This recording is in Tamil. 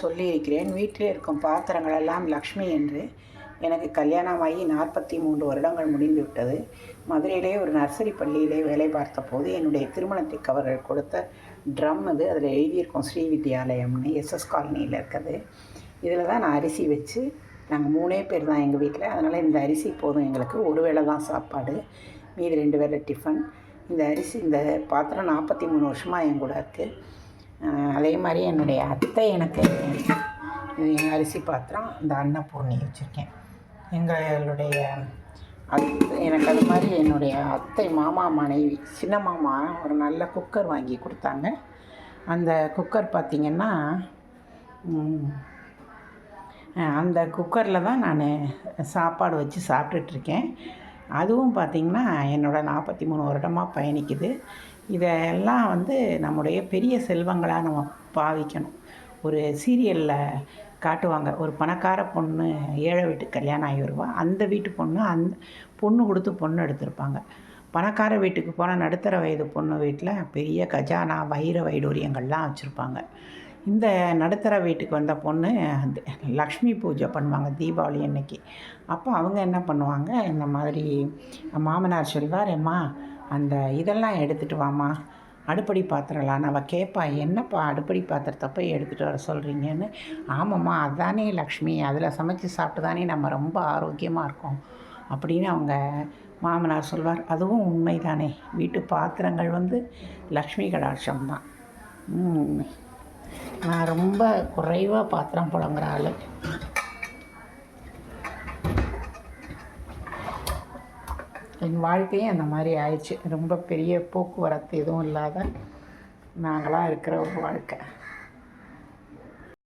சொல்லியிருக்கிறேன். வீட்டிலே இருக்கும் பாத்திரங்கள் எல்லாம் லக்ஷ்மி என்று. எனக்கு கல்யாணமாகி 43 வருடங்கள் முடிந்துவிட்டது. மதுரையிலே ஒரு நர்சரி பள்ளியிலே வேலை பார்த்தபோது என்னுடைய திருமணத்திற்கு அவர்கள் கொடுத்த ட்ரம் அது. அதில் எழுதியிருக்கோம் ஸ்ரீ வித்யாலயம்னு, எஸ்எஸ் காலனியில் இருக்குது. இதில் தான் நான் அரிசி வச்சு, நாங்கள் 3 பேர் தான் எங்கள் வீட்டில். அதனால் இந்த அரிசி போதும் எங்களுக்கு. ஒரு வேளை தான் சாப்பாடு, மீதி 2 வேளை டிஃபன். இந்த அரிசி, இந்த பாத்திரம் 43 வருஷமாக என் கூட இருக்குது. அதே மாதிரி என்னுடைய அத்தை எனக்கு என் அரிசி பாத்திரம், இந்த அன்னபூர்ணி வச்சுருக்கேன். எங்களுடைய எனக்கு அது மாதிரி என்னுடைய அத்தை மாமா மனைவி, சின்ன மாமா ஒரு நல்ல குக்கர் வாங்கி கொடுத்தாங்க. அந்த குக்கர் பார்த்திங்கன்னா, அந்த குக்கரில் தான் நான் சாப்பாடு வச்சு சாப்பிட்டுட்ருக்கேன். அதுவும் பார்த்திங்கன்னா என்னோடய 43 வருடமாக பயணிக்குது. இதெல்லாம் நம்முடைய பெரிய செல்வங்களாக நம்ம பாவிக்கணும். ஒரு சீரியலில் காட்டுவாங்க, ஒரு பணக்கார பொண்ணு ஏழை வீட்டுக்கு கல்யாணம் ஆகி வருவா. அந்த வீட்டு பொண்ணு அந்த பொண்ணு கொடுத்து பொண்ணு எடுத்திருப்பாங்க. பணக்கார வீட்டுக்கு போனால் நடுத்தர வயது பொண்ணு வீட்டில் பெரிய கஜானா, வைர வைடூரியங்கள்லாம் வச்சுருப்பாங்க. இந்த நடுத்தர வீட்டுக்கு வந்த பொண்ணு லக்ஷ்மி பூஜை பண்ணுவாங்க தீபாவளி அன்னைக்கு. அப்போ அவங்க என்ன பண்ணுவாங்க, இந்த மாதிரி மாமனார் சொல்வார், அம்மா அந்த இதெல்லாம் எடுத்துகிட்டு வாம்மா, அடுப்படி பாத்திரம்லாம். அவள் கேட்பா, என்னப்பா அடுப்படி பாத்திரத்தை போய் எடுத்துகிட்டு வர சொல்கிறீங்கன்னு. ஆமாம்மா, அதுதானே லக்ஷ்மி, அதில் சமைச்சு சாப்பிட்டு தானே நம்ம ரொம்ப ஆரோக்கியமாக இருக்கோம் அப்படின்னு அவங்க மாமனார் சொல்வார். அதுவும் உண்மை தானே. வீட்டு பாத்திரங்கள் லக்ஷ்மி கடாட்சம் தான். நான் ரொம்ப குறைவாக பாத்திரம் புழங்குற ஆள். என் வாழ்க்கையே அந்த மாதிரி ஆயிடுச்சு. ரொம்ப பெரிய போக்குவரத்து எதுவும் இல்லாத நாங்களாக இருக்கிற ஒரு வாழ்க்கை.